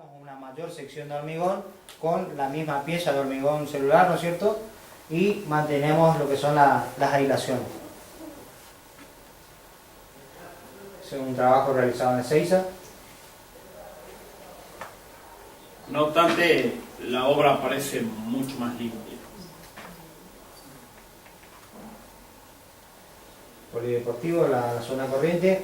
Una mayor sección de hormigón con la misma pieza de hormigón celular, ¿no es cierto? Y mantenemos lo que son las aislaciones. Es un trabajo realizado en Ezeiza. No obstante, la obra parece mucho más limpia. Polideportivo, la zona corriente.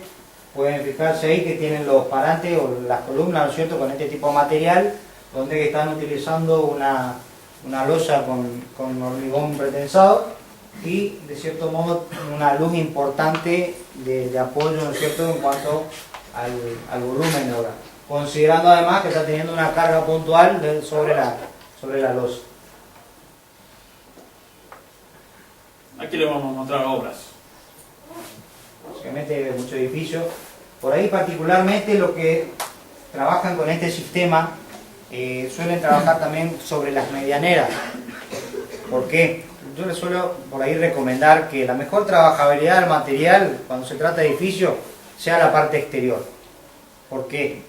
Pueden fijarse ahí que tienen los parantes o las columnas, ¿no es cierto?, con este tipo de material, donde están utilizando una losa con hormigón pretensado y, de cierto modo, una luz importante de apoyo, ¿no es cierto?, en cuanto al volumen de obra. Considerando además que está teniendo una carga puntual sobre la losa. Aquí le vamos a mostrar obras. Básicamente muchos edificios. Por ahí particularmente los que trabajan con este sistema suelen trabajar también sobre las medianeras. ¿Por qué? Yo les suelo por ahí recomendar que la mejor trabajabilidad del material cuando se trata de edificio sea la parte exterior. ¿Por qué?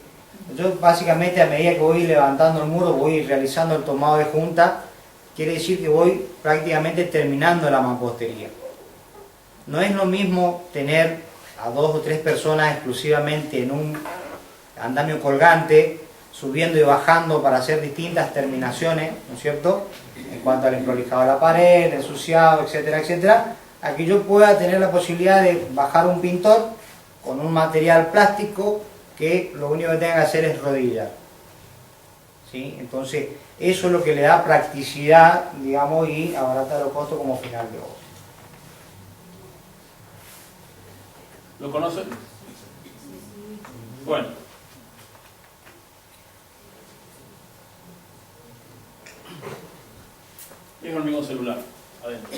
Yo básicamente a medida que voy levantando el muro, voy realizando el tomado de junta, quiere decir que voy prácticamente terminando la mampostería. No es lo mismo tener a 2 o 3 personas exclusivamente en un andamio colgante, subiendo y bajando para hacer distintas terminaciones, ¿no es cierto?, en cuanto al emprolijado de la pared, ensuciado, etcétera, etcétera, a que yo pueda tener la posibilidad de bajar un pintor con un material plástico que lo único que tenga que hacer es rodillar. ¿Sí? Entonces, eso es lo que le da practicidad, digamos, y abarata los costos como final de obra. ¿Lo conocen? Bueno. Es hormigón celular, adentro.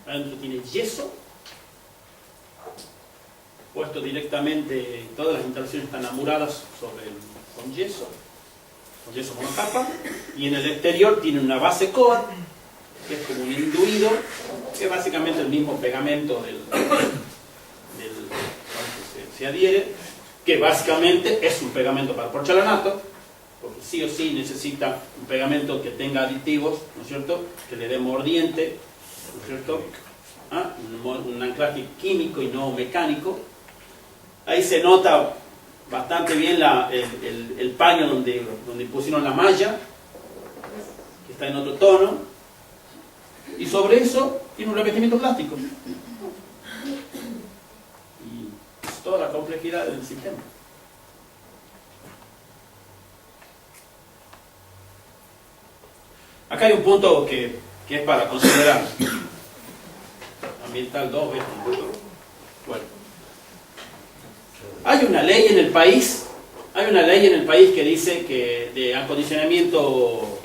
Adentro tiene yeso, puesto directamente, todas las instalaciones están amuradas con yeso monocapa, y en el exterior tiene una base coat, que es como un induido, que es básicamente el mismo pegamento del se adhiere, que básicamente es un pegamento para porcelanato, porque sí o sí necesita un pegamento que tenga aditivos, ¿no es cierto?, que le dé mordiente, ¿no es cierto?, un anclaje químico y no mecánico. Ahí se nota bastante bien el paño donde pusieron la malla, que está en otro tono, y sobre eso tiene un revestimiento plástico. Toda la complejidad del sistema. Acá hay un punto que es para considerar. Ambiental 2, bueno. Hay una ley en el país que dice que de acondicionamiento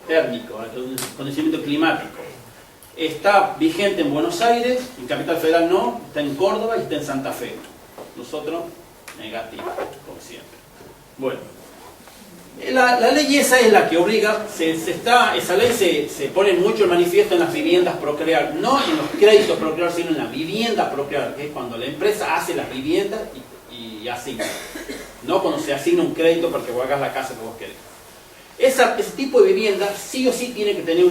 térmico, acondicionamiento climático. Está vigente en Buenos Aires, en Capital Federal no, está en Córdoba y está en Santa Fe. Nosotros, negativa, como siempre. Bueno, la ley esa es la que obliga, esa ley se pone mucho en manifiesto en las viviendas Procrear, no en los créditos Procrear, sino en la vivienda Procrear, que es cuando la empresa hace las viviendas y asigna. No cuando se asigna un crédito para que vos hagas la casa que vos querés. Ese tipo de vivienda sí o sí tiene que tener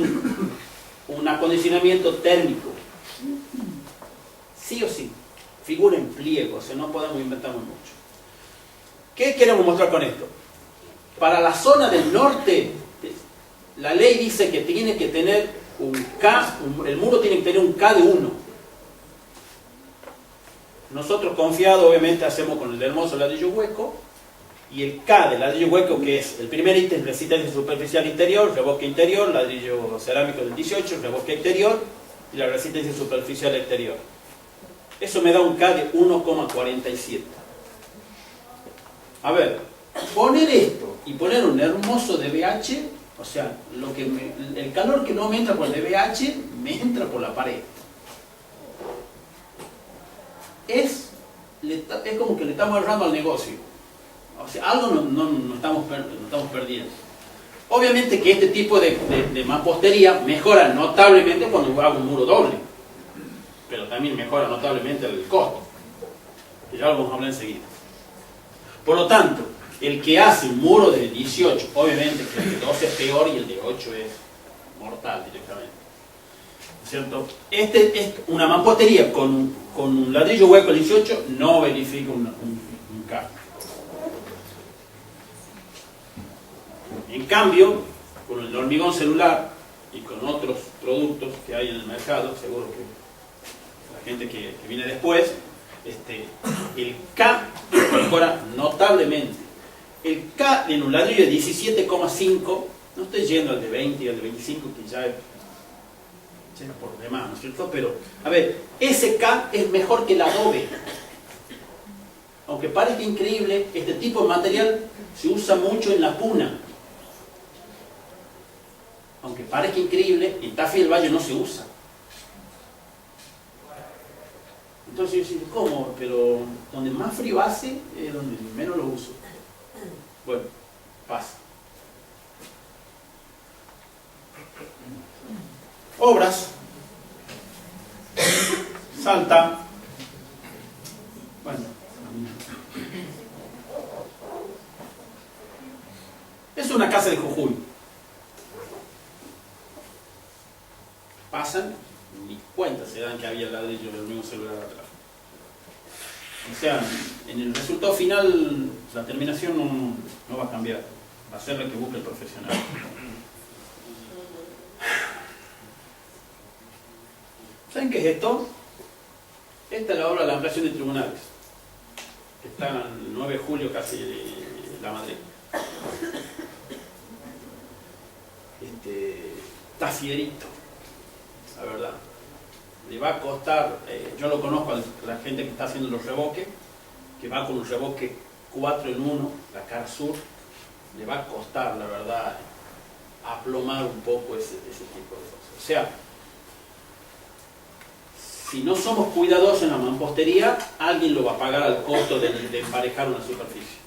un acondicionamiento térmico, sí o sí, figura en pliego, o sea, no podemos inventarnos mucho. ¿Qué queremos mostrar con esto? Para la zona del norte, la ley dice que tiene que tener un K, el muro tiene que tener un K de 1. Nosotros confiados obviamente hacemos con el hermoso ladrillo hueco, y el K del ladrillo hueco, que es el primer ítem, resistencia superficial interior, revoque interior, ladrillo cerámico del 18, revoque exterior, y la resistencia superficial exterior. Eso me da un K de 1,47. A ver, poner esto y poner un hermoso DBH, o sea, el calor que no me entra por el DBH, me entra por la pared. Es como que le estamos errando al negocio. O sea, algo no estamos perdiendo. Obviamente que este tipo de mampostería mejora notablemente cuando hago un muro doble, pero también mejora notablemente el costo, que ya lo vamos a hablar enseguida. Por lo tanto, el que hace un muro de 18, obviamente que el de 12 es peor y el de 8 es mortal directamente. ¿Cierto? Este es una mampostería con un ladrillo hueco 18, no verifica un K. En cambio, con el hormigón celular y con otros productos que hay en el mercado, seguro que la gente que viene después, el K mejora notablemente. El K en un ladrillo de 17,5, no estoy yendo al de 20 y al de 25, que ya es por demás, ¿no es cierto? Pero, a ver, ese K es mejor que el adobe. Aunque parezca increíble, este tipo de material se usa mucho en la puna. Aunque parezca increíble, en Tafí del Valle no se usa. Entonces yo digo, ¿cómo? Pero donde más frío hace es donde menos lo uso. Bueno, pasa. Obras. Salta. Bueno. Es una casa de Jujuy. Pasan, ni cuenta se dan que había ladrillo del mismo celular atrás. O sea, en el resultado final, la terminación no va a cambiar. Va a ser la que busque el profesional. ¿Saben qué es esto? Esta es la obra de la ampliación de tribunales, que está en el 9 de julio casi de La Madrid. Está fierito, la verdad. Le va a costar, yo lo conozco a la gente que está haciendo los revoques, que va con un revoque 4 en 1, la cara sur, le va a costar, la verdad, aplomar un poco ese tipo de cosas. O sea, si no somos cuidadosos en la mampostería, alguien lo va a pagar al costo de emparejar una superficie.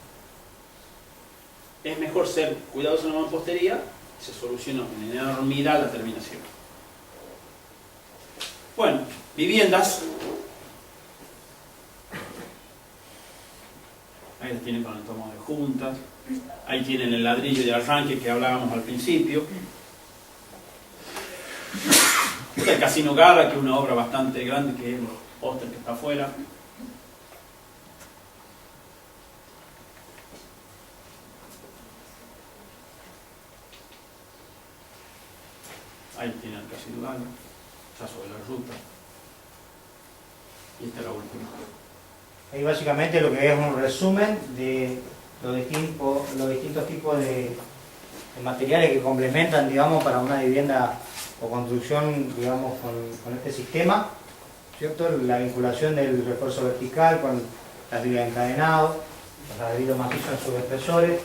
Es mejor ser cuidadoso en la mampostería, se soluciona en enormidad la terminación. Bueno, viviendas. Ahí las tienen con el tomo de juntas. Ahí tienen el ladrillo de arranque que hablábamos al principio. El Casino Garra, que es una obra bastante grande, que es el póster que está afuera. Ahí tienen el Casino Garra, ya sobre la ruta. Y esta es la última. Ahí básicamente lo que es un resumen de los distintos tipos de materiales que complementan, digamos, para una vivienda o construcción, digamos, con este sistema, ¿cierto? La vinculación del refuerzo vertical con ladrillo encadenado, los ladrillos macizos en sus espesores.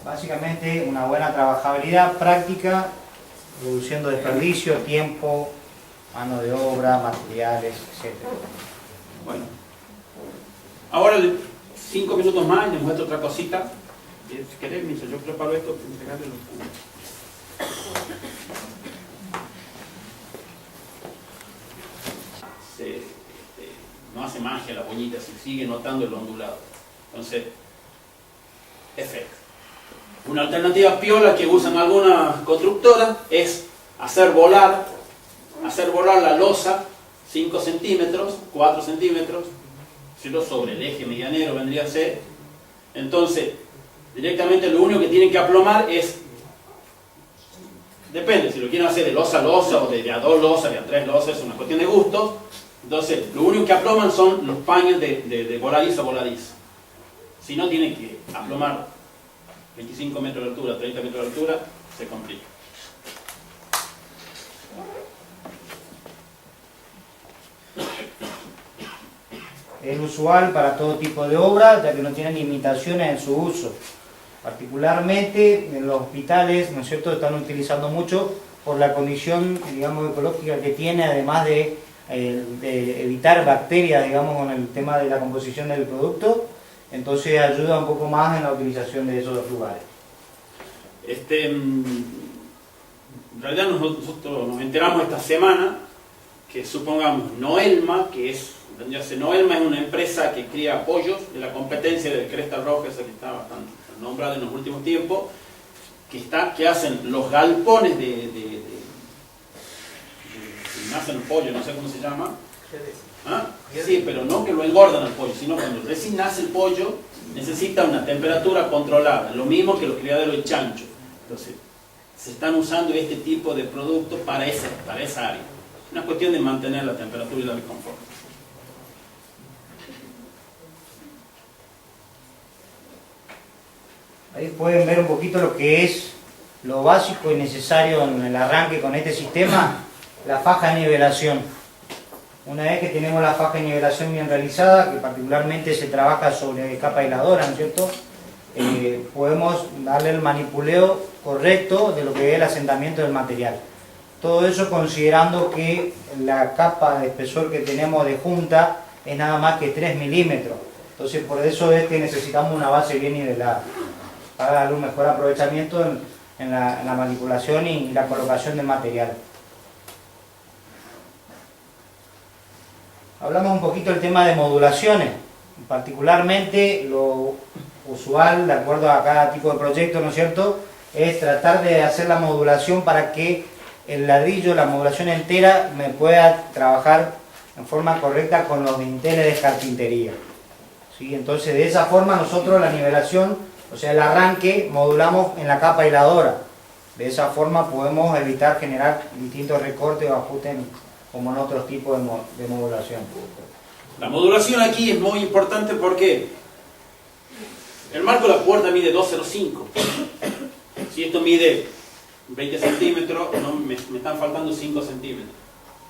Básicamente una buena trabajabilidad práctica, reduciendo desperdicio, tiempo, mano de obra, materiales, etc. Bueno, ahora 5 minutos más y les muestro otra cosita. Si querés, Misa, yo preparo esto para entregarle los puntos. No hace magia la poñita, se sigue notando el ondulado. Entonces, efecto. Una alternativa piola que usan algunas constructoras es hacer volar la losa 5 centímetros, 4 centímetros, sobre el eje medianero vendría a ser. Entonces, directamente lo único que tienen que aplomar es, depende, si lo quieren hacer de losa a losa o de a 2 losas, de a 3 losas, es una cuestión de gustos. Entonces, lo único que aploman son los paños de voladizo a voladizo. Si no, tienen que aplomar 25 metros de altura, 30 metros de altura, se complica. Es usual para todo tipo de obra, ya que no tienen limitaciones en su uso. Particularmente en los hospitales, ¿no es cierto?, están utilizando mucho por la condición, digamos, ecológica que tiene, además de evitar bacterias, digamos, con el tema de la composición del producto. Entonces ayuda un poco más en la utilización de esos lugares. En realidad nosotros nos enteramos esta semana que, supongamos, Noelma, que es entenderse. Noelma es una empresa que cría pollos de la competencia del Cresta Roja, esa que está bastante nombrada en los últimos tiempos, que hacen los galpones de nacen el pollo, no sé cómo se llama. ¿Ah? Sí, pero no que lo engordan al pollo, sino cuando recién nace el pollo necesita una temperatura controlada, lo mismo que los criaderos de chancho. Entonces, se están usando este tipo de productos para esa área. Es una cuestión de mantener la temperatura y darle confort. Ahí pueden ver un poquito lo que es lo básico y necesario en el arranque con este sistema, la faja de nivelación. Una vez que tenemos la faja de nivelación bien realizada, que particularmente se trabaja sobre capa aisladora, ¿no es cierto? Podemos darle el manipuleo correcto de lo que es el asentamiento del material. Todo eso considerando que la capa de espesor que tenemos de junta es nada más que 3 milímetros. Entonces por eso es que necesitamos una base bien nivelada, para darle un mejor aprovechamiento en la manipulación y la colocación del material. Hablamos un poquito del tema de modulaciones, particularmente lo usual, de acuerdo a cada tipo de proyecto, ¿no es cierto?, es tratar de hacer la modulación para que el ladrillo, la modulación entera, me pueda trabajar en forma correcta con los dinteles de carpintería. ¿Sí? Entonces, de esa forma nosotros la nivelación, o sea, el arranque, modulamos en la capa aisladora. De esa forma podemos evitar generar distintos recortes o ajustes como en otros tipos de modulación. La modulación aquí es muy importante porque el marco de la puerta mide 2,05. Si esto mide 20 centímetros, no, me están faltando 5 centímetros.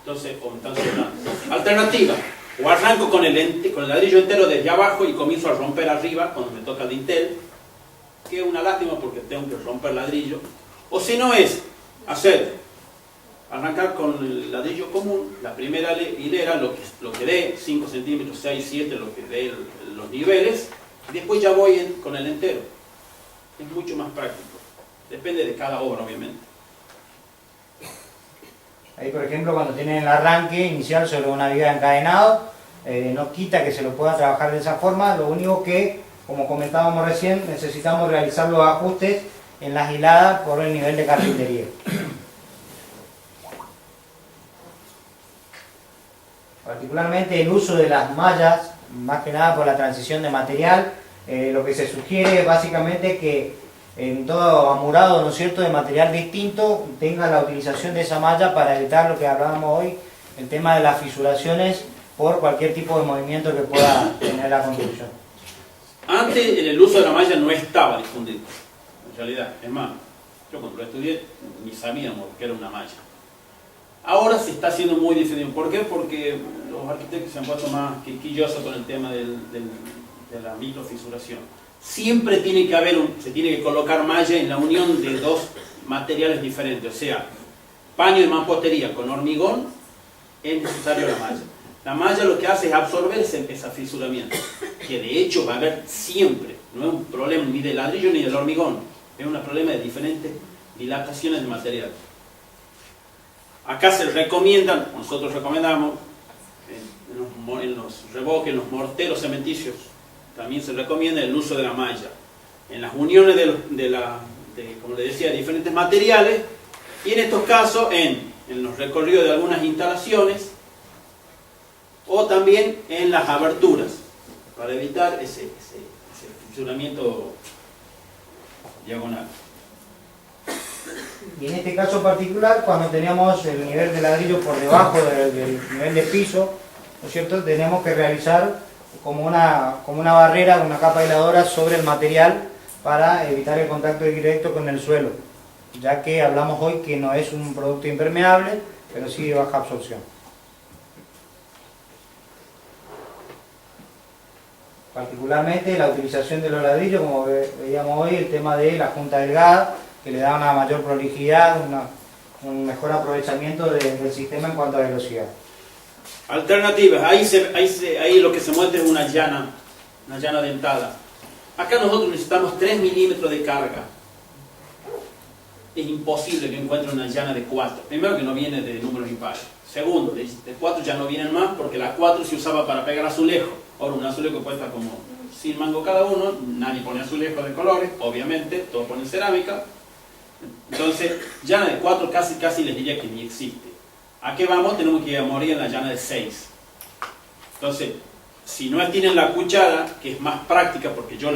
Entonces, me están sobrando. Alternativa, o arranco con el ladrillo entero desde abajo y comienzo a romper arriba cuando me toca el dintel, que es una lástima porque tengo que romper ladrillo. O si no es arrancar con el ladrillo común, la primera hilera, lo que dé 5 centímetros, 6, 7, lo que dé los niveles, y después ya voy con el entero. Es mucho más práctico. Depende de cada obra, obviamente. Ahí, por ejemplo, cuando tienen el arranque inicial sobre una viga de encadenado, no quita que se lo pueda trabajar de esa forma, lo único que, como comentábamos recién, necesitamos realizar los ajustes en las hiladas por el nivel de carpintería. Particularmente el uso de las mallas, más que nada por la transición de material, lo que se sugiere es básicamente que en todo amurado, ¿no es cierto?, de material distinto, tenga la utilización de esa malla para evitar lo que hablábamos hoy, el tema de las fisuraciones por cualquier tipo de movimiento que pueda tener la construcción. Antes el uso de la malla no estaba difundido, en realidad. Es más, yo cuando lo estudié ni sabíamos que era una malla. Ahora se está haciendo muy difundido. ¿Por qué? Porque los arquitectos se han puesto más quisquillosos con el tema de la microfisuración. Siempre tiene que se tiene que colocar malla en la unión de dos materiales diferentes, o sea, paño de mampostería con hormigón, es necesario la malla. La malla lo que hace es absorber ese afisuramiento, que de hecho va a haber siempre, no es un problema ni del ladrillo ni del hormigón, es un problema de diferentes dilataciones de material. Acá se recomiendan, nosotros recomendamos, en los revoques, en los morteros cementicios, también se recomienda el uso de la malla. En las uniones como les decía, de diferentes materiales, y en estos casos en los recorridos de algunas instalaciones, o también en las aberturas, para evitar ese funcionamiento diagonal. Y en este caso particular, cuando tenemos el nivel de ladrillo por debajo del nivel de piso, ¿no es cierto?, tenemos que realizar como una barrera, una capa aisladora sobre el material para evitar el contacto directo con el suelo, ya que hablamos hoy que no es un producto impermeable, pero sí de baja absorción. Particularmente la utilización de los ladrillos, como veíamos hoy, el tema de la junta delgada, que le da una mayor prolijidad, un mejor aprovechamiento del sistema en cuanto a velocidad. Alternativas, ahí lo que se muestra es una llana dentada. Acá nosotros necesitamos 3 milímetros de carga. Es imposible que encuentre una llana de 4. Primero que no viene de números impares. Segundo, de 4 ya no vienen más porque la 4 se usaba para pegar azulejo. Ahora un azulejo cuesta como 100 mangos cada uno, nadie pone azulejo de colores, obviamente, todos ponen cerámica. Entonces, llana de 4 casi les diría que ni existe. ¿A qué vamos? Tenemos que ir a morir en la llana de 6. Entonces, si no tienen la cuchara, que es más práctica porque yo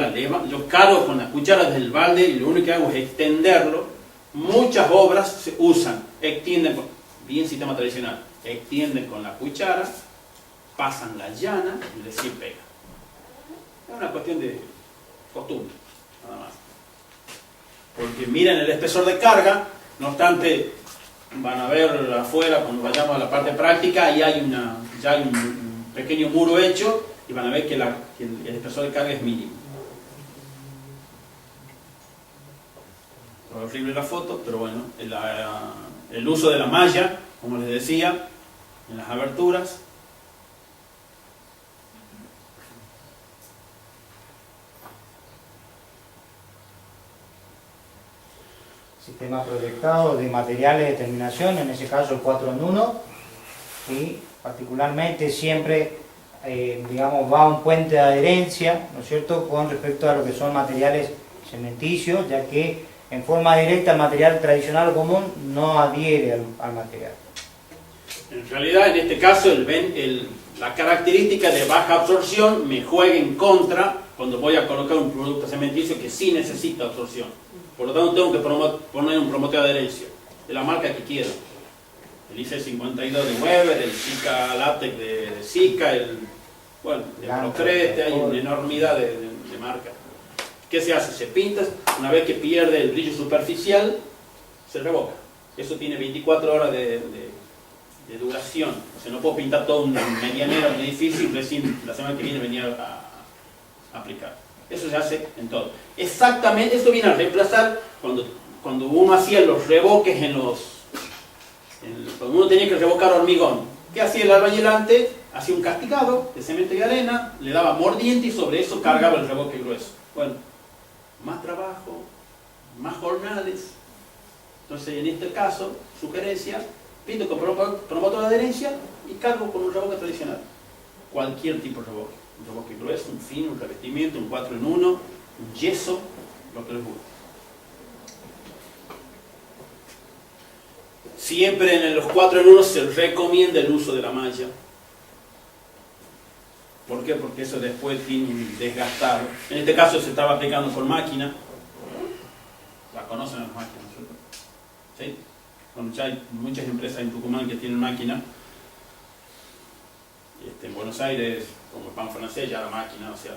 cargo con la cuchara desde el balde y lo único que hago es extenderlo. Muchas obras se usan, extienden, bien sistema tradicional, extienden con la cuchara, pasan la llana y recién pega. Es una cuestión de costumbre, nada más. Porque miren el espesor de carga, no obstante, van a ver afuera cuando vayamos a la parte práctica, ahí hay ya hay un pequeño muro hecho y van a ver que el espesor de carga es mínimo. Es horrible la foto, pero bueno, el uso de la malla, como les decía, en las aberturas. Sistema proyectado de materiales de terminación, en ese caso el 4 en 1, y particularmente siempre digamos, va un puente de adherencia, ¿no es cierto?, con respecto a lo que son materiales cementicios, ya que en forma directa el material tradicional o común no adhiere al material. En realidad, en este caso, la característica de baja absorción me juega en contra cuando voy a colocar un producto cementicio que sí necesita absorción. Por lo tanto, tengo que poner un promotor de adherencia, de la marca que quiera. El IC52 de Weber, el Sika Latex de Sika, de Procrete, hay una enormidad de marcas. ¿Qué se hace? Se pinta, una vez que pierde el brillo superficial, se revoca. Eso tiene 24 horas de duración. O sea, no puedo pintar toda una medianera, un edificio y recién la semana que viene venir a aplicar. Eso se hace en todo. Exactamente, esto viene a reemplazar cuando uno hacía los revoques cuando uno tenía que revocar hormigón. ¿Qué hacía el albañilante? Hacía un castigado de cemento y arena, le daba mordiente y sobre eso cargaba el revoque grueso. Bueno, más trabajo, más jornales. Entonces, en este caso, sugerencia, pinto con promotor de adherencia y cargo con un revoque tradicional. Cualquier tipo de revoque. Un revoque grueso, un fino, un revestimiento, un 4 en 1, un yeso, lo que les guste. Siempre en los 4 en 1 se recomienda el uso de la malla. ¿Por qué? Porque eso después tiene un desgastado. En este caso se estaba aplicando con máquina. La conocen las máquinas, ¿cierto? ¿Sí? Bueno, ya hay muchas empresas en Tucumán que tienen máquina. En Buenos Aires, como el pan francés, ya la máquina, o sea,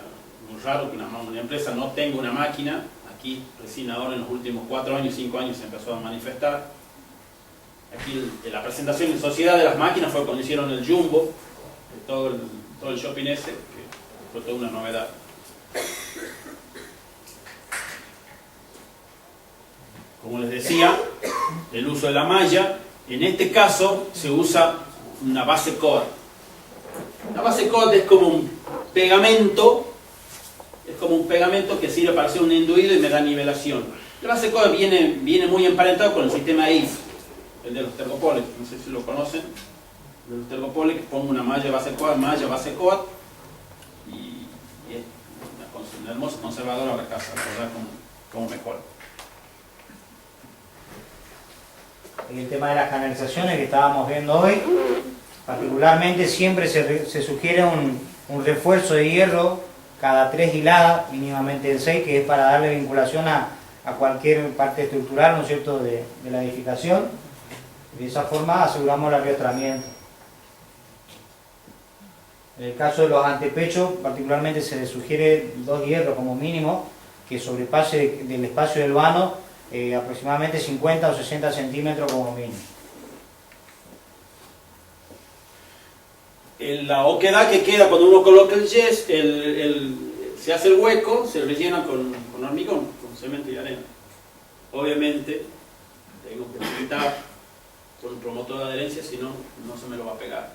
muy raro que una empresa no tenga una máquina. Aquí, recién ahora, en los últimos 4 años, 5 años, se empezó a manifestar. Aquí la presentación en sociedad de las máquinas fue cuando hicieron el Jumbo, todo el shopping ese, que fue toda una novedad. Como les decía, el uso de la malla, en este caso se usa una base core. La base core es como un pegamento, que sirve para hacer un enduido y me da nivelación. La base core viene muy emparentado con el sistema IF, el de los Tergopolec, no sé si lo conocen. De los Tergopolec pongo una malla base core, y es una hermosa conservadora la casa, la verdad, como mejor. En el tema de las canalizaciones que estábamos viendo hoy, particularmente siempre se sugiere un refuerzo de hierro cada 3 hiladas, mínimamente en 6, que es para darle vinculación a cualquier parte estructural, ¿no es cierto?, de la edificación. De esa forma aseguramos el arrastramiento. En el caso de los antepechos, particularmente se les sugiere 2 hierros como mínimo, que sobrepase del espacio del vano aproximadamente 50 o 60 centímetros como mínimo. La oquedad que queda cuando uno coloca el yes, se hace el hueco, se rellena con hormigón, con cemento y arena. Obviamente, tengo que pintar con un promotor de adherencia, si no, no se me lo va a pegar.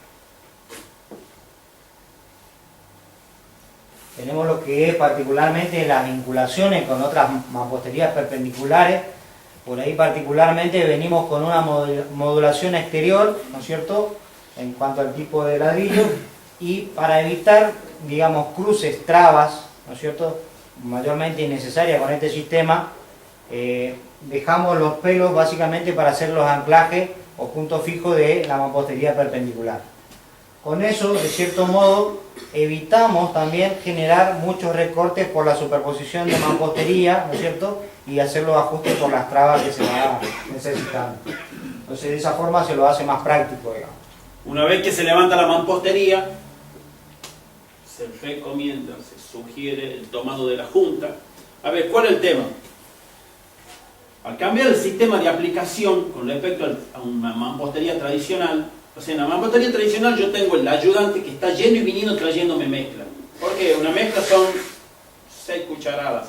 Tenemos lo que es particularmente las vinculaciones con otras mamposterías perpendiculares. Por ahí particularmente venimos con una modulación exterior, ¿no es cierto?, en cuanto al tipo de ladrillo, y para evitar, digamos, cruces, trabas, ¿no es cierto?, mayormente innecesarias con este sistema, dejamos los pelos básicamente para hacer los anclajes o puntos fijos de la mampostería perpendicular. Con eso, de cierto modo, evitamos también generar muchos recortes por la superposición de mampostería, ¿no es cierto?, y hacer los ajustes por las trabas que se va necesitando. Entonces, de esa forma se lo hace más práctico, digamos. Una vez que se levanta la mampostería, se recomienda, se sugiere el tomado de la junta. A ver, ¿cuál es el tema? Al cambiar el sistema de aplicación con respecto a una mampostería tradicional, o sea, en la mampostería tradicional yo tengo el ayudante que está yendo y viniendo trayéndome mezcla. Porque una mezcla son 6 cucharadas.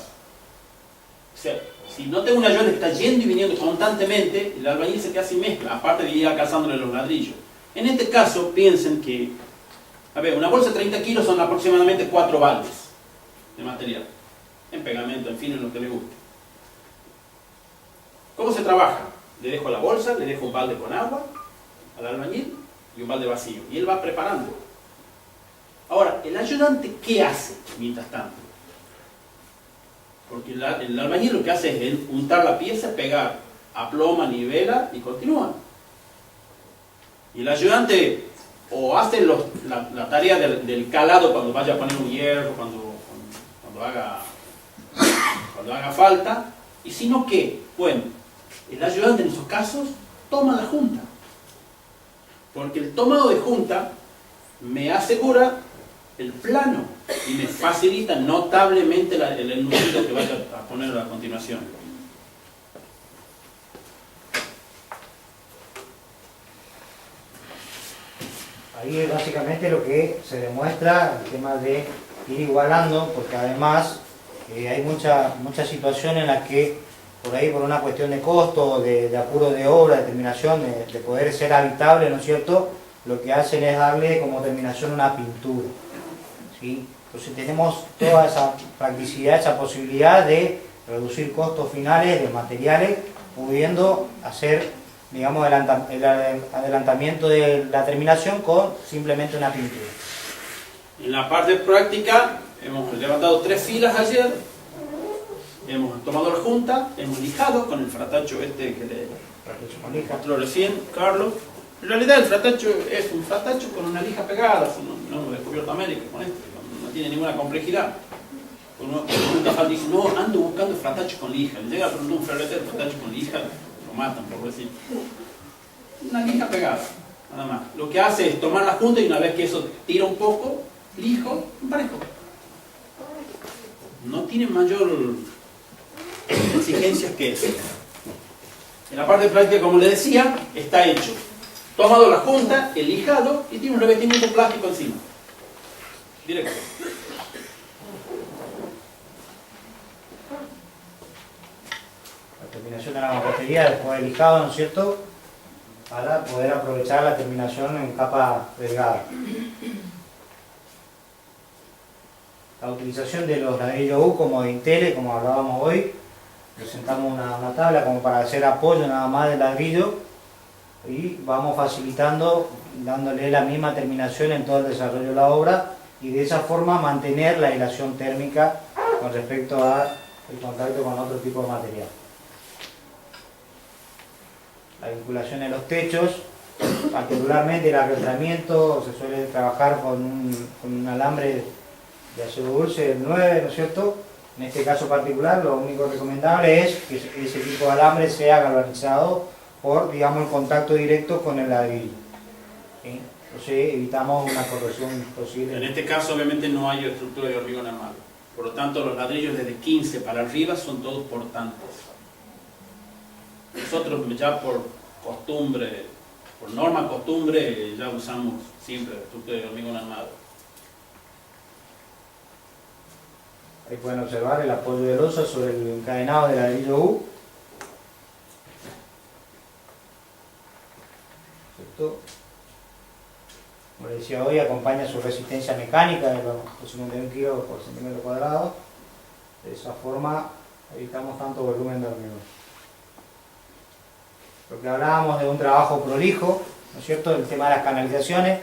O sea, si no tengo un ayudante que está yendo y viniendo constantemente, el albañil se queda sin mezcla, aparte de ir cazándole los ladrillos. En este caso, piensen que, a ver, una bolsa de 30 kilos son aproximadamente 4 baldes de material, en pegamento, en fin, en lo que le guste. ¿Cómo se trabaja? Le dejo la bolsa, le dejo un balde con agua al albañil y un balde vacío, y él va preparando. Ahora, ¿el ayudante qué hace mientras tanto? Porque el albañil lo que hace es untar la pieza, pegar, aploma, nivela y continúa. Y el ayudante o hace la tarea del calado cuando vaya a poner un hierro, cuando haga falta, y si no, ¿qué? Bueno, el ayudante en esos casos toma la junta. Porque el tomado de junta me asegura el plano y me facilita notablemente el enunciado que vaya a poner a continuación. Ahí es básicamente lo que se demuestra, el tema de ir igualando, porque además hay mucha situación en la que por ahí, por una cuestión de costo, de apuro de obra, de terminación, de poder ser habitable, ¿no es cierto?, lo que hacen es darle como terminación una pintura, ¿sí? Entonces tenemos toda esa practicidad, esa posibilidad de reducir costos finales de materiales, pudiendo hacer, digamos, el adelantamiento de la terminación con simplemente una pintura. En la parte práctica, hemos levantado 3 filas ayer, hemos tomado la junta, hemos lijado con el fratacho que le mostró recién Carlos. En realidad el fratacho es un fratacho con una lija pegada, no hemos descubierto América con esto, no tiene ninguna complejidad. Uno dice, no, ando buscando fratacho con lija. Le llega a preguntar un ferretero fratacho con lija, lo matan por decir. Una lija pegada, nada más. Lo que hace es tomar la junta y una vez que eso tira un poco, lijo, emparejo. No tiene mayor exigencias que eso. En la parte práctica, como le decía, está hecho. Tomado la junta, el lijado y tiene un revestimiento plástico encima. Directo. La terminación de la mampostería después del lijado, ¿no es cierto?, para poder aprovechar la terminación en capa delgada. La utilización de los ladrillos U como de Intele, como hablábamos hoy, presentamos una tabla como para hacer apoyo nada más del ladrillo y vamos facilitando, dándole la misma terminación en todo el desarrollo de la obra y de esa forma mantener la aislación térmica con respecto al contacto con otro tipo de material. La vinculación en los techos, particularmente el arrendamiento, se suele trabajar con un alambre de acero dulce del 9, ¿no es cierto? En este caso particular, lo único recomendable es que ese tipo de alambre sea galvanizado por, digamos, el contacto directo con el ladrillo, ¿sí? Entonces evitamos una corrosión posible. En este caso, obviamente, no hay estructura de hormigón armado. Por lo tanto, los ladrillos desde 15 para arriba son todos portantes. Nosotros ya por costumbre, por norma costumbre, ya usamos siempre la estructura de hormigón armado. Ahí pueden observar el apoyo de losa sobre el encadenado del ladrillo U. ¿Cierto? Como les decía hoy, acompaña su resistencia mecánica de los 51 kilos por centímetro cuadrado. De esa forma evitamos tanto volumen de hormigón. Lo que hablábamos de un trabajo prolijo, ¿no es cierto? El tema de las canalizaciones,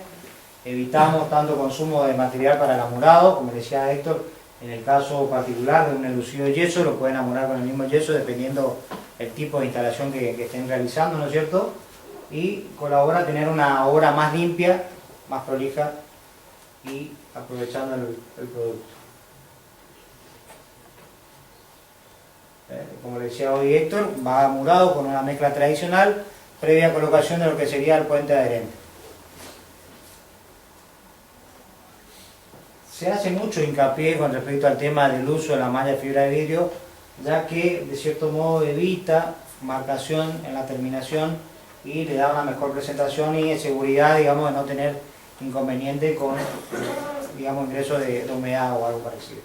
evitamos tanto consumo de material para el amurado, como decía Héctor, en el caso particular de un enlucido de yeso, lo pueden amurar con el mismo yeso dependiendo el tipo de instalación que estén realizando, ¿no es cierto? Y colabora a tener una obra más limpia, más prolija y aprovechando el producto. Como le decía hoy Héctor, va amurado con una mezcla tradicional previa colocación de lo que sería el puente adherente. Se hace mucho hincapié con respecto al tema del uso de la malla de fibra de vidrio, ya que de cierto modo evita marcación en la terminación y le da una mejor presentación y seguridad, digamos, de no tener inconveniente con, digamos, ingreso de humedad o algo parecido.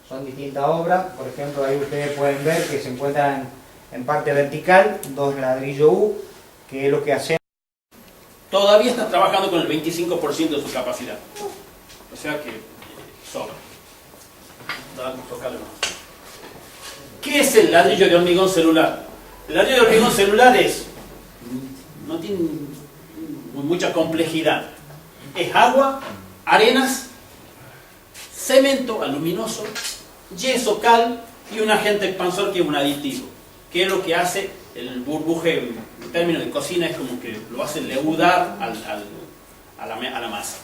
Son distintas obras, por ejemplo, ahí ustedes pueden ver que se encuentran en parte vertical, 2 ladrillos U, que es lo que hacemos. Todavía está trabajando con el 25% de su capacidad. O sea que sobra. Tócale más. ¿Qué es el ladrillo de hormigón celular? El ladrillo de hormigón celular no tiene mucha complejidad. Es agua, arenas, cemento aluminoso, yeso, cal y un agente expansor que es un aditivo. ¿Qué es lo que hace el burbuje? En términos de cocina es como que lo hace leudar a la masa.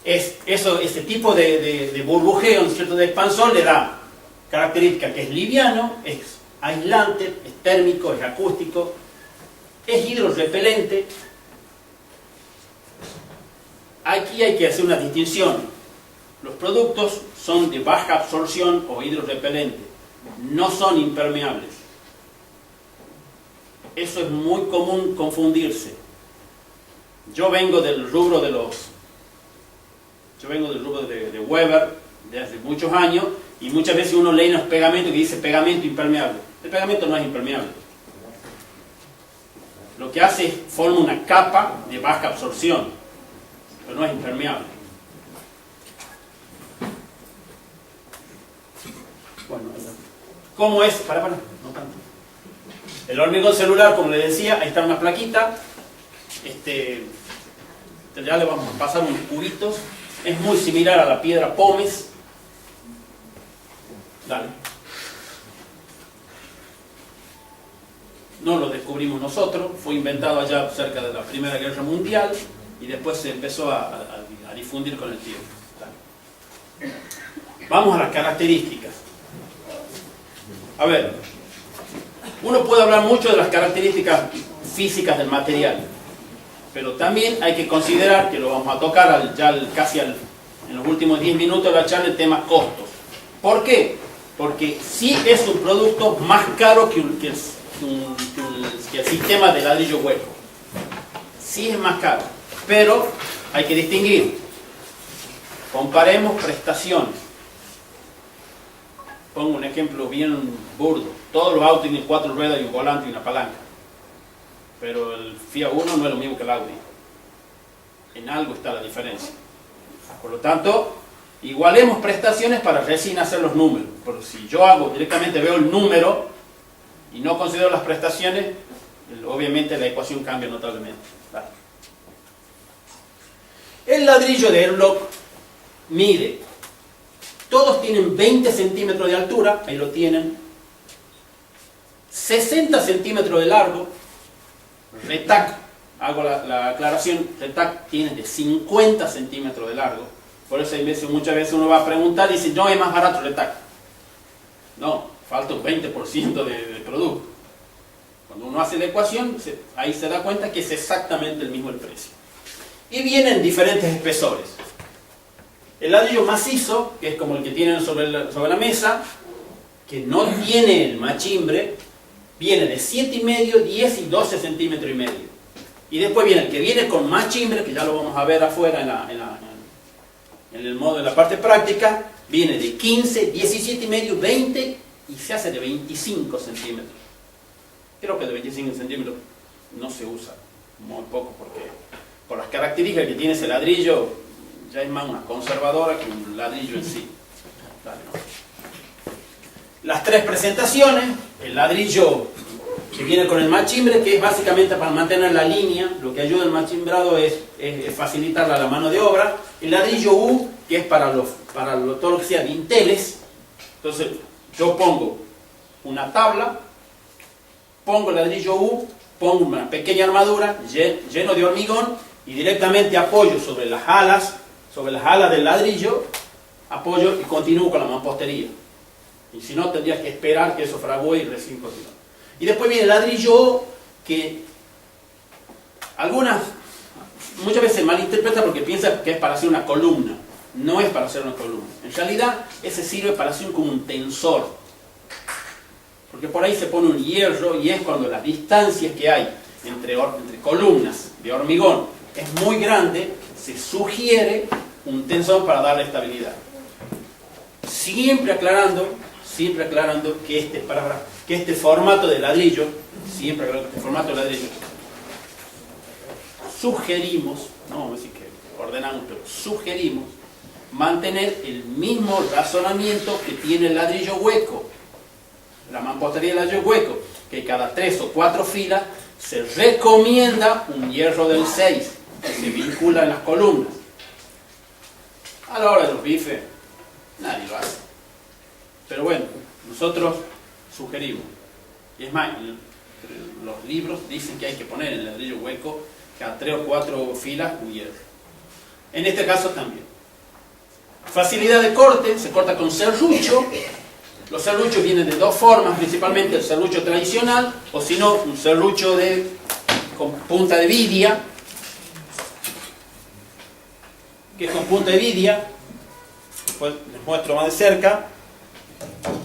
Ese tipo de burbujeo, ¿no es cierto?, de expansor le da característica que es liviano, es aislante, es térmico, es acústico, es hidrorrepelente. Aquí hay que hacer una distinción. Los productos son de baja absorción o hidrorrepelente, no son impermeables. Eso es muy común confundirse. Yo vengo del rubro de Weber de hace muchos años y muchas veces uno lee en los pegamentos que dice pegamento impermeable. El pegamento no es impermeable. Lo que hace es forma una capa de baja absorción, pero no es impermeable. Bueno, ¿cómo es? No tanto. El hormigón celular, como les decía, ahí está una plaquita. Ya le vamos a pasar unos cubitos. Es muy similar a la piedra pómez. Dale. No lo descubrimos nosotros, fue inventado allá cerca de la Primera Guerra Mundial y después se empezó a difundir con el tiempo. Dale. Vamos a las características. A ver, uno puede hablar mucho de las características físicas del material, pero también hay que considerar, que lo vamos a tocar en los últimos 10 minutos de la charla, el tema costos. ¿Por qué? Porque sí es un producto más caro que el sistema de ladrillo hueco. Sí es más caro, pero hay que distinguir. Comparemos prestaciones. Pongo un ejemplo bien burdo. Todos los autos tienen 4 ruedas y un volante y una palanca. Pero el Fiat Uno no es lo mismo que el Audi. En algo está la diferencia. Por lo tanto, igualemos prestaciones para recién hacer los números. Porque si yo directamente veo el número y no considero las prestaciones, obviamente la ecuación cambia notablemente. Vale. El ladrillo de Airlock mide. Todos tienen 20 centímetros de altura, ahí lo tienen. 60 centímetros de largo. Retac, hago la aclaración, Retac tiene de 50 centímetros de largo. Por eso muchas veces uno va a preguntar y dice, no, es más barato Retac. No, falta un 20% de producto. Cuando uno hace la ecuación, ahí se da cuenta que es exactamente el mismo el precio. Y vienen diferentes espesores. El ladrillo macizo, que es como el que tienen sobre la mesa, que no tiene el machimbre, viene de 7,5, 10 y 12 centímetros y medio. Y después viene el que viene con machimbre, que ya lo vamos a ver afuera en el modo de la parte práctica, viene de 15, 17,5, 20 y se hace de 25 centímetros. Creo que de 25 centímetros no se usa, muy poco, porque por las características que tiene ese ladrillo, ya es más una conservadora que un ladrillo en sí. Dale, ¿no? Las 3 presentaciones, el ladrillo que viene con el machimbre, que es básicamente para mantener la línea. Lo que ayuda el machimbrado es facilitar la mano de obra. El ladrillo U, que es para todo lo que sea dinteles. Entonces yo pongo una tabla, pongo el ladrillo U, pongo una pequeña armadura lleno de hormigón y directamente apoyo sobre las alas del ladrillo, apoyo y continúo con la mampostería. Y si no, tendrías que esperar que eso fragüe y recién continuar. Y después viene el ladrillo, que muchas veces se malinterpreta porque piensa que es para hacer una columna. No es para hacer una columna. En realidad, ese sirve para hacer como un tensor. Porque por ahí se pone un hierro y es cuando las distancias que hay entre columnas de hormigón es muy grande, se sugiere un tensor para darle estabilidad. Siempre aclarando que este formato de ladrillo, sugerimos, no vamos a decir que ordenamos, pero sugerimos mantener el mismo razonamiento que tiene el ladrillo hueco, la mampostería del ladrillo hueco, que cada 3 o 4 filas se recomienda un hierro del 6 que se vincula en las columnas. A la hora de los bifes, nadie lo hace. Pero bueno, nosotros sugerimos. Y es más, los libros dicen que hay que poner en el ladrillo hueco cada 3 o 4 filas un hierro. En este caso también. Facilidad de corte, se corta con serrucho. Los serruchos vienen de 2 formas, principalmente el serrucho tradicional, o si no, un serrucho con punta de vidia, que es con punta de vidia. Pues les muestro más de cerca.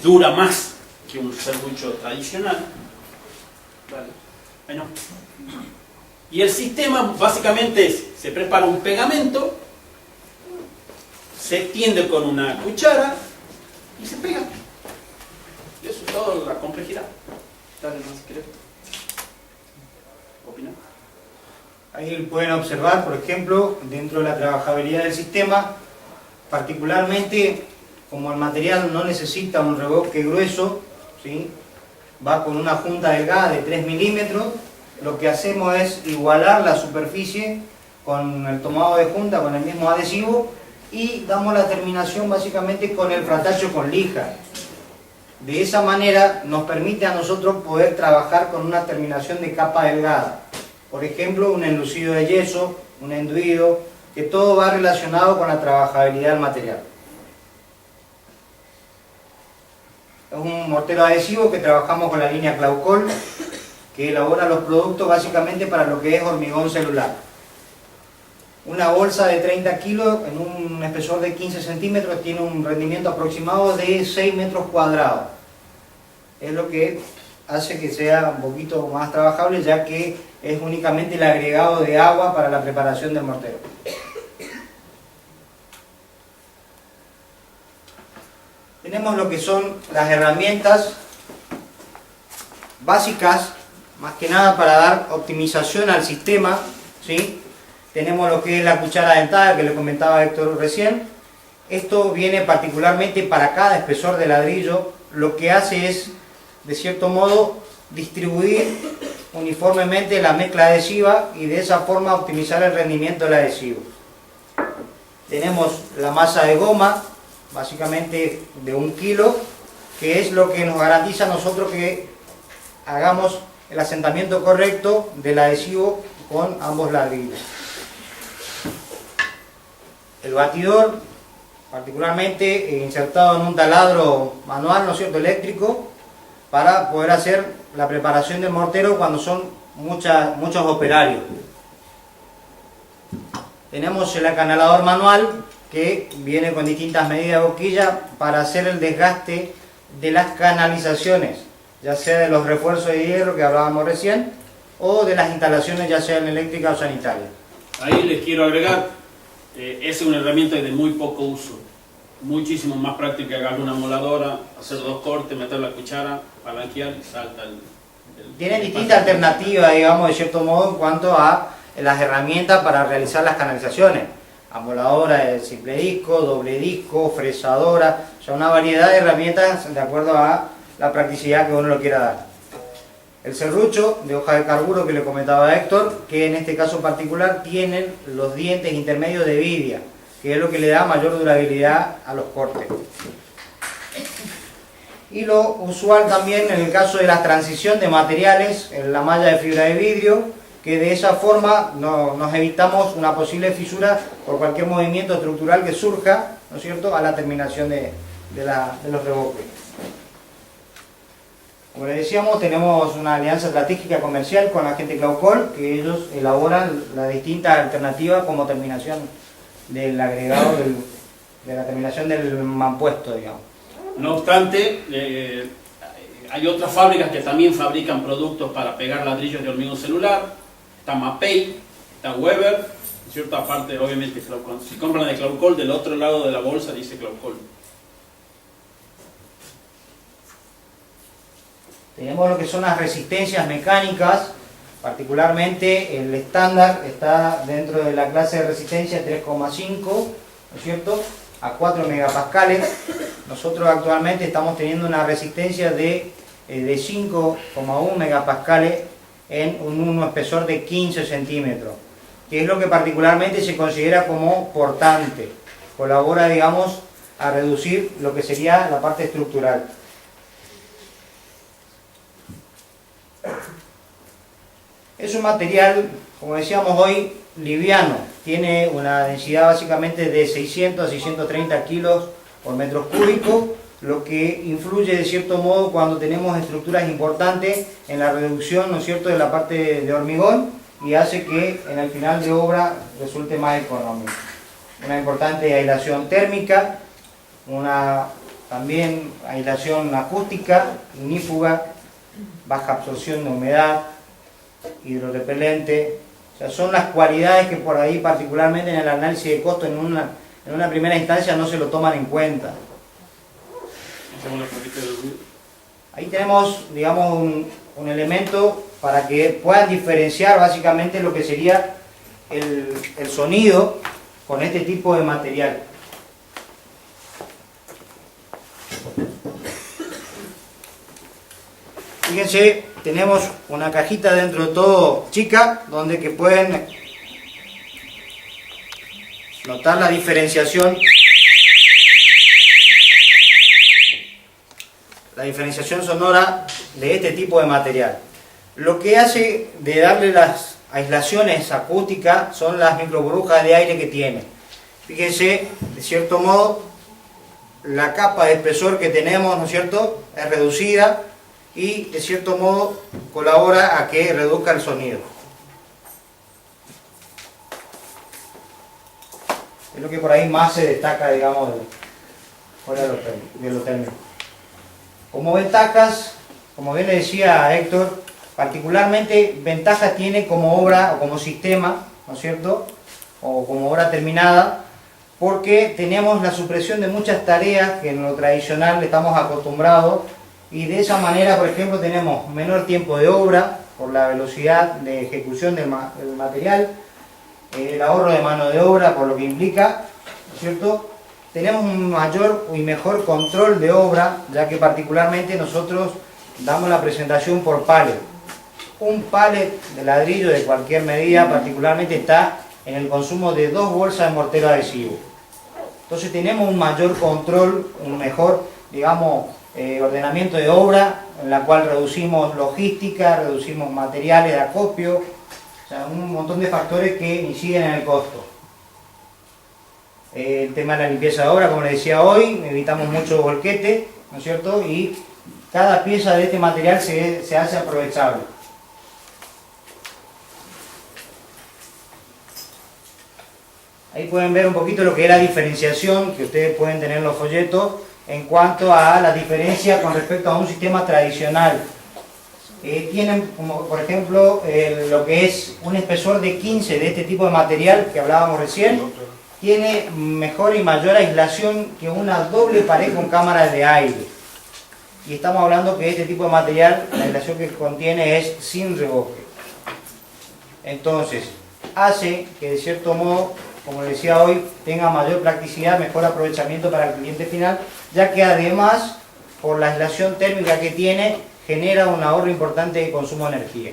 Dura más que un serrucho tradicional. Vale. Bueno. Y el sistema básicamente es, se prepara un pegamento, se extiende con una cuchara y se pega. Y eso es toda la complejidad. Dale más si querés. ¿Opina? Ahí pueden observar, por ejemplo, dentro de la trabajabilidad del sistema, particularmente como el material no necesita un revoque grueso, ¿sí? Va con una junta delgada de 3 milímetros, lo que hacemos es igualar la superficie con el tomado de junta, con el mismo adhesivo, y damos la terminación básicamente con el fratacho con lija. De esa manera nos permite a nosotros poder trabajar con una terminación de capa delgada. Por ejemplo, un enlucido de yeso, un enduido, que todo va relacionado con la trabajabilidad del material. Es un mortero adhesivo que trabajamos con la línea Claucol, que elabora los productos básicamente para lo que es hormigón celular. Una bolsa de 30 kilos en un espesor de 15 centímetros tiene un rendimiento aproximado de 6 metros cuadrados. Es lo que hace que sea un poquito más trabajable, ya que es únicamente el agregado de agua para la preparación del mortero. Tenemos lo que son las herramientas básicas, más que nada para dar optimización al sistema, ¿sí? Tenemos lo que es la cuchara dentada, que le comentaba Héctor recién. Esto viene particularmente para cada espesor de ladrillo. Lo que hace es, de cierto modo, distribuir uniformemente la mezcla adhesiva y de esa forma optimizar el rendimiento del adhesivo. Tenemos la masa de goma, básicamente de 1 kilo, que es lo que nos garantiza a nosotros que hagamos el asentamiento correcto del adhesivo con ambos ladrillos. El batidor, particularmente insertado en un taladro manual, ¿no es cierto?, eléctrico, para poder hacer la preparación del mortero cuando son muchos operarios. Tenemos el acanalador manual, que viene con distintas medidas de boquilla para hacer el desgaste de las canalizaciones, ya sea de los refuerzos de hierro que hablábamos recién, o de las instalaciones ya sean eléctricas o sanitarias. Ahí les quiero agregar, es una herramienta de muy poco uso, muchísimo más práctica que agarrar una moladora, hacer 2 cortes, meter la cuchara, palanquear y salta el Tienen distintas alternativas, digamos, de cierto modo, en cuanto a las herramientas para realizar las canalizaciones. Amoladora de simple disco, doble disco, fresadora, o sea, una variedad de herramientas de acuerdo a la practicidad que uno lo quiera dar. El serrucho de hoja de carburo que le comentaba Héctor, que en este caso particular tienen los dientes intermedios de vidia, que es lo que le da mayor durabilidad a los cortes. Y lo usual también en el caso de la transición de materiales, en la malla de fibra de vidrio, que de esa forma nos evitamos una posible fisura por cualquier movimiento estructural que surja, ¿no es cierto?, a la terminación de los revoques. Como les decíamos, tenemos una alianza estratégica comercial con la gente Claucol, que ellos elaboran las distintas alternativas como terminación del agregado, de la terminación del mampuesto, digamos. No obstante, hay otras fábricas que también fabrican productos para pegar ladrillos de hormigón celular. Está Mapei, está Weber, ¿cierto? Aparte, obviamente, Claucol. Si compran de Claucol, del otro lado de la bolsa dice Claucol. Tenemos lo que son las resistencias mecánicas, particularmente el estándar está dentro de la clase de resistencia 3,5, ¿no es cierto?, a 4 megapascales. Nosotros actualmente estamos teniendo una resistencia de 5,1 megapascales en un espesor de 15 centímetros, que es lo que particularmente se considera como portante. Colabora, digamos, a reducir lo que sería la parte estructural. Es un material, como decíamos hoy, liviano. Tiene una densidad básicamente de 600 a 630 kilos por metro cúbico, lo que influye de cierto modo cuando tenemos estructuras importantes en la reducción, ¿no es cierto?, de la parte de hormigón, y hace que en el final de obra resulte más económico. Una importante aislación térmica, una también aislación acústica, ignífuga, baja absorción de humedad, hidrorepelente. O sea, son las cualidades que por ahí particularmente en el análisis de costo en una primera instancia no se lo toman en cuenta. Ahí tenemos, digamos, un elemento para que puedan diferenciar básicamente lo que sería el sonido con este tipo de material. Fíjense, tenemos una cajita dentro de todo chica, donde que pueden notar la diferenciación. La diferenciación sonora de este tipo de material. Lo que hace de darle las aislaciones acústicas son las microburbujas de aire que tiene. Fíjense, de cierto modo, la capa de espesor que tenemos, ¿no es cierto?, es reducida y de cierto modo colabora a que reduzca el sonido. Es lo que por ahí más se destaca, digamos, fuera de lo técnico. Como ventajas, como bien le decía a Héctor, particularmente ventajas tiene como obra o como sistema, ¿no es cierto?, o como obra terminada, porque tenemos la supresión de muchas tareas que en lo tradicional estamos acostumbrados, y de esa manera, por ejemplo, tenemos menor tiempo de obra por la velocidad de ejecución del material, el ahorro de mano de obra por lo que implica, ¿no es cierto? Tenemos un mayor y mejor control de obra, ya que particularmente nosotros damos la presentación por pallet. Un pallet de ladrillo de cualquier medida particularmente está en el consumo de 2 bolsas de mortero adhesivo. Entonces tenemos un mayor control, un mejor, digamos, ordenamiento de obra, en la cual reducimos logística, reducimos materiales de acopio, o sea, un montón de factores que inciden en el costo. El tema de la limpieza de obra, como les decía hoy, evitamos mucho volquete, ¿no es cierto?, y cada pieza de este material se hace aprovechable. Ahí pueden ver un poquito lo que es la diferenciación que ustedes pueden tener en los folletos en cuanto a la diferencia con respecto a un sistema tradicional. Tienen, como por ejemplo, lo que es un espesor de 15 de este tipo de material que hablábamos recién, tiene mejor y mayor aislación que una doble pared con cámaras de aire. Y estamos hablando que este tipo de material, la aislación que contiene es sin revoque. Entonces, hace que de cierto modo, como les decía hoy, tenga mayor practicidad, mejor aprovechamiento para el cliente final, ya que además, por la aislación térmica que tiene, genera un ahorro importante de consumo de energía.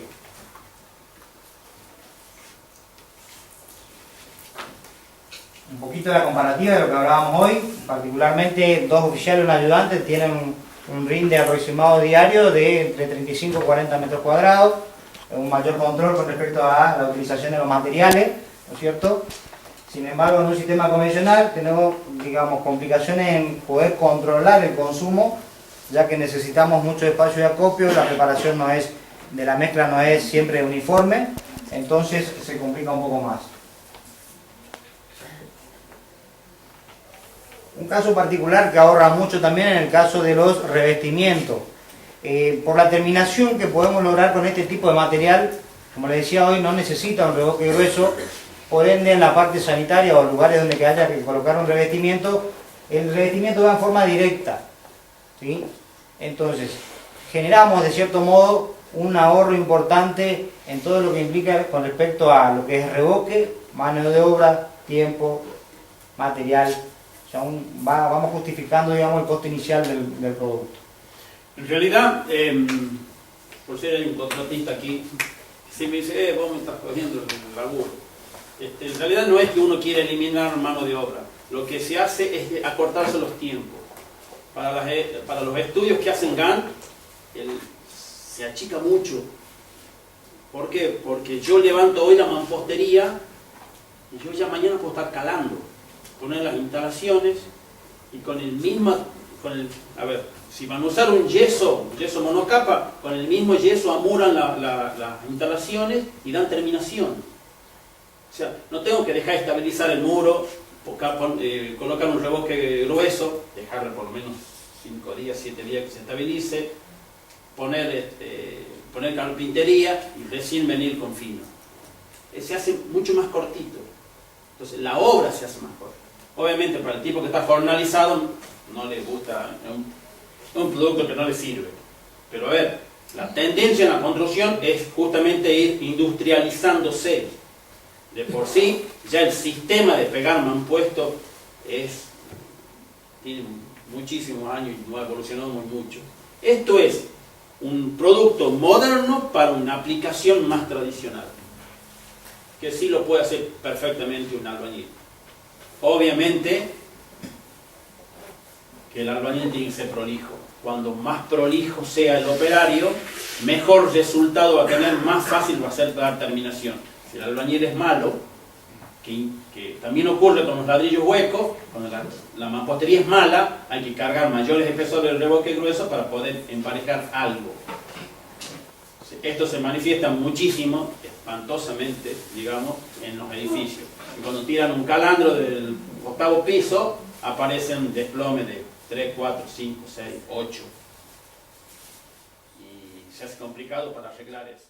Un poquito de la comparativa de lo que hablábamos hoy, particularmente 2 oficiales y un ayudante tienen un rinde aproximado diario de entre 35 y 40 metros cuadrados, un mayor control con respecto a la utilización de los materiales, ¿no es cierto? Sin embargo, en un sistema convencional tenemos, digamos, complicaciones en poder controlar el consumo, ya que necesitamos mucho espacio de acopio, la preparación de la mezcla no es siempre uniforme, entonces se complica un poco más. Un caso particular que ahorra mucho también en el caso de los revestimientos. Por la terminación que podemos lograr con este tipo de material, como les decía hoy, no necesita un revoque grueso, por ende en la parte sanitaria o lugares donde haya que colocar un revestimiento, el revestimiento va en forma directa, ¿sí? Entonces, generamos de cierto modo un ahorro importante en todo lo que implica con respecto a lo que es revoque, mano de obra, tiempo, material. O sea, vamos justificando, digamos, el costo inicial del producto. En realidad, por ser un contratista aquí, si me dice, vos me estás cogiendo el laburo. En realidad no es que uno quiera eliminar mano de obra. Lo que se hace es acortarse los tiempos. Para los estudios que hacen GAN, se achica mucho. ¿Por qué? Porque yo levanto hoy la mampostería y yo ya mañana puedo estar calando, poner las instalaciones y con el mismo, a ver, si van a usar un yeso monocapa, con el mismo yeso amuran las instalaciones y dan terminación. O sea, no tengo que dejar estabilizar el muro, colocar un revoque grueso, dejarlo por lo menos 5 días, 7 días que se estabilice, poner carpintería y recién venir con fino. Se hace mucho más cortito. Entonces la obra se hace más corta. Obviamente para el tipo que está jornalizado no le gusta, es un producto que no le sirve. Pero a ver, la tendencia en la construcción es justamente ir industrializándose. De por sí, ya el sistema de pegar mampuesto tiene muchísimos años y no ha evolucionado mucho. Esto es un producto moderno para una aplicación más tradicional, que sí lo puede hacer perfectamente un albañil. Obviamente que el albañil tiene que ser prolijo. Cuando más prolijo sea el operario, mejor resultado va a tener, más fácil va a ser dar terminación. Si el albañil es malo, que también ocurre con los ladrillos huecos, cuando la mampostería es mala, hay que cargar mayores espesores del revoque grueso para poder emparejar algo. Esto se manifiesta muchísimo, espantosamente, digamos, en los edificios. Y cuando tiran un calandro del 8º piso, aparecen desplomes de 3, 4, 5, 6, 8. Y se hace complicado para arreglar eso.